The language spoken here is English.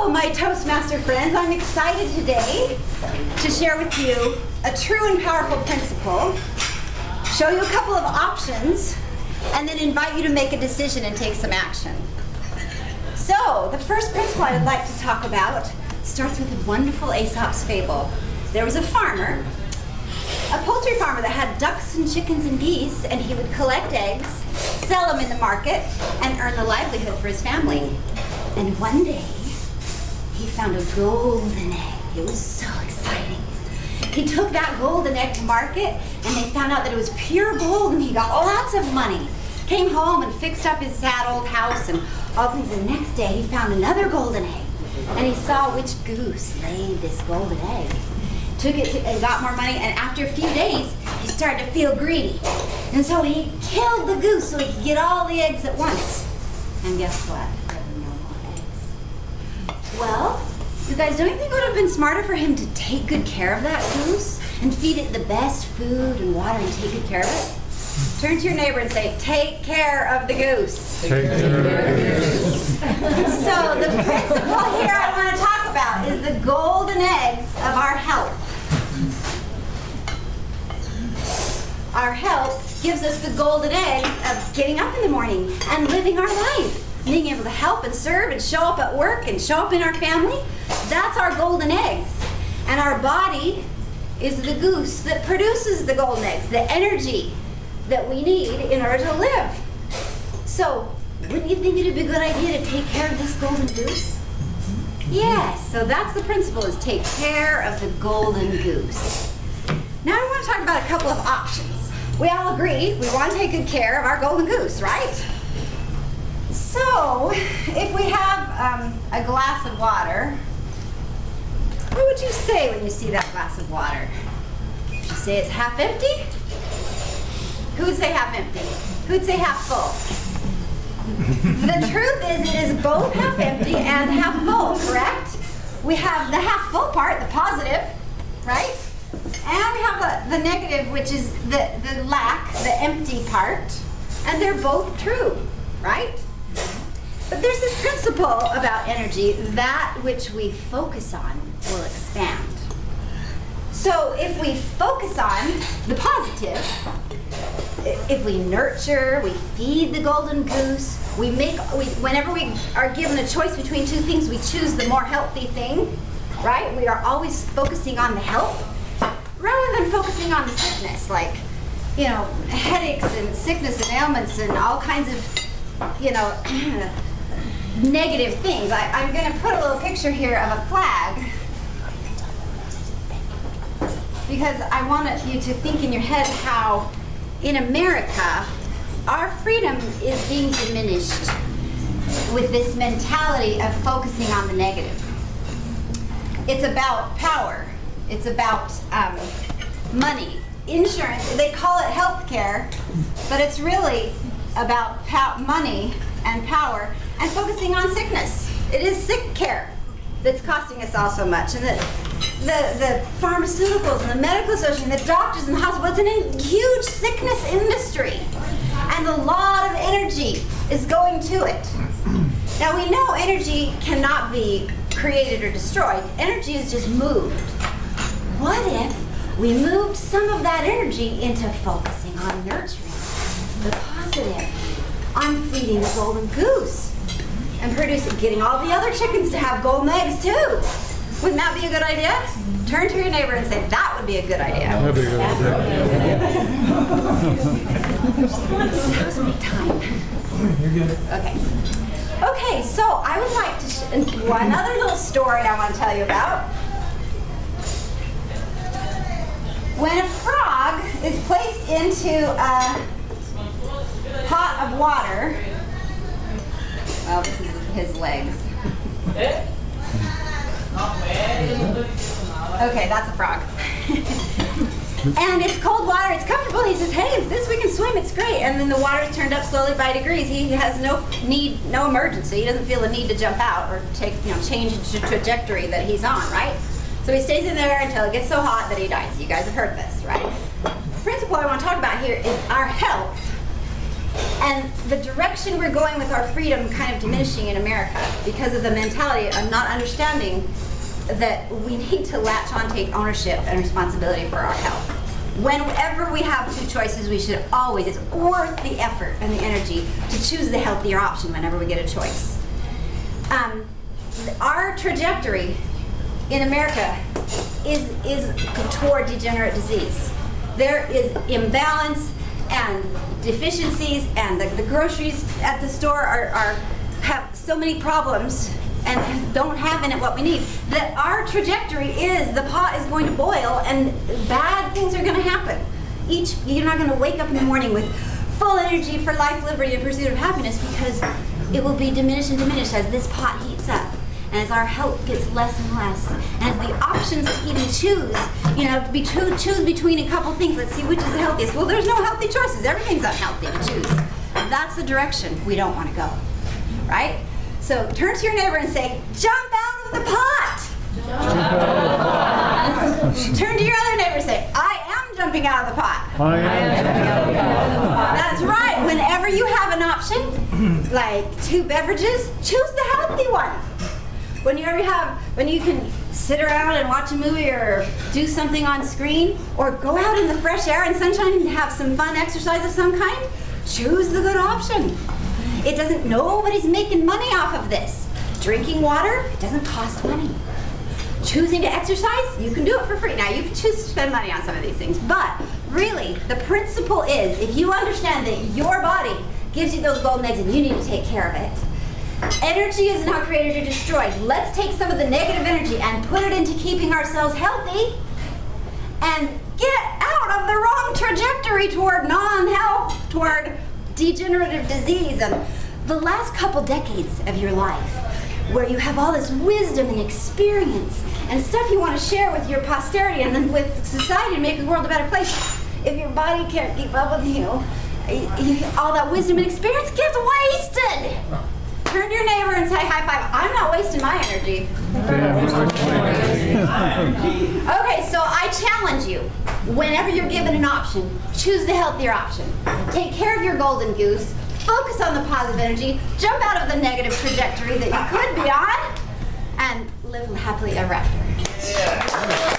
So, my Toastmaster friends, I'm excited today to share with you a true and powerful principle, show you a couple of options, and then invite you to make a decision and take some action. So, the first principle I would like to talk about starts with a wonderful Aesop's fable. There was a farmer, a poultry farmer that had ducks and chickens and geese, and he would collect eggs, sell them in the market, and earn the livelihood for his family. And one day, he found a golden egg. It was so exciting. He took that golden egg to market, and they found out that it was pure gold, and he got lots of money. Came home and fixed up his sad old house and all things. The next day, he found another golden egg, and he saw which goose laid this golden egg. Took it and got more money, and after a few days, he started to feel greedy. And so he killed the goose so he could get all the eggs at once. And guess what? There were no more eggs. Well, you guys, don't you think it would have been smarter for him to take good care of that goose and feed it the best food and water and take good care of it? Turn to your neighbor and say, take care of the goose. Take care of the goose. So the principle here I want to talk about is the golden eggs of our health. Our health gives us the golden egg of getting up in the morning and living our life. Being able to help and serve and show up at work and show up in our family. That's our golden eggs. And our body is the goose that produces the golden eggs, the energy that we need in order to live. So, wouldn't you think it'd be a good idea to take care of this golden goose? Yes, so that's the principle, is take care of the golden goose. Now I want to talk about a couple of options. We all agree we want to take good care of our golden goose, right? So, if we have a glass of water, what would you say when you see that glass of water? Would you say it's half empty? Who would say half empty? Who would say half full? The truth is, it is both half empty and half full, correct? We have the half full part, the positive, right? And we have the negative, which is the lack, the empty part. And they're both true, right? But there's this principle about energy, that which we focus on will expand. So if we focus on the positive, if we nurture, we feed the golden goose, whenever we are given a choice between two things, we choose the more healthy thing, right? We are always focusing on the health rather than focusing on the sickness, like, headaches and sickness and ailments and all kinds of, negative things. I'm going to put a little picture here of a flag because I want you to think in your head how in America our freedom is being diminished with this mentality of focusing on the negative. It's about power. It's about money, insurance. They call it health care, but it's really about money and power and focusing on sickness. It is sick care that's costing us all so much. And the pharmaceuticals and the medical association, the doctors and the hospitals, it's a huge sickness industry. And a lot of energy is going to it. Now we know energy cannot be created or destroyed. Energy is just moved. What if we moved some of that energy into focusing on nurturing the positive, on feeding the golden goose, and getting all the other chickens to have golden eggs too? Wouldn't that be a good idea? Turn to your neighbor and say, that would be a good idea. That'd be a good idea. That was me time. You're good. Okay, so I would like to, another little story I want to tell you about. When a frog is placed into a pot of water, well, this is his legs. Okay, that's a frog. And it's cold water, it's comfortable. He says, hey, we can swim, it's great. And then the water's turned up slowly by degrees. He has no emergency. He doesn't feel the need to jump out or change the trajectory that he's on, right? So he stays in there until it gets so hot that he dies. You guys have heard this, right? The principle I want to talk about here is our health And the direction we're going with our freedom kind of diminishing in America because of the mentality of not understanding that we need to latch on, take ownership and responsibility for our health. Whenever we have two choices, we should always, it's worth the effort and the energy to choose the healthier option whenever we get a choice. Our trajectory in America is toward degenerate disease. There is imbalance and deficiencies, and the groceries at the store have so many problems and don't have in it what we need, that our trajectory is the pot is going to boil and bad things are going to happen. You're not going to wake up in the morning with full energy for life, liberty, and pursuit of happiness, because it will be diminished and diminished as this pot heats up. And as our health gets less and less, and as the options to even choose, choose between a couple things, let's see which is the healthiest. Well, there's no healthy choices. Everything's unhealthy to choose. That's the direction we don't want to go, right? So turn to your neighbor and say, jump out of the pot. Turn to your other neighbor and say, I am jumping out of the pot. I am jumping out of the pot. That's right. Whenever you have an option, like 2 beverages, choose the healthy one. When you can sit around and watch a movie or do something on screen, or go out in the fresh air and sunshine and have some fun exercise of some kind, choose the good option. Nobody's making money off of this. Drinking water, it doesn't cost money. Choosing to exercise, you can do it for free. Now, you can choose to spend money on some of these things, but really, the principle is, if you understand that your body gives you those golden eggs and you need to take care of it, energy is not created or destroyed. Let's take some of the negative energy and put it into keeping ourselves healthy and get out of the wrong trajectory toward non-health, toward degenerative disease. And the last couple decades of your life, where you have all this wisdom and experience and stuff you want to share with your posterity and then with society to make the world a better place, if your body can't keep up with you, all that wisdom and experience gets wasted. Turn to your neighbor and say high five. I'm not wasting my energy. Okay, so I challenge you. Whenever you're given an option, choose the healthier option. Take care of your golden goose. Focus on the positive energy. Jump out of the negative trajectory that you could be on, and live happily ever after.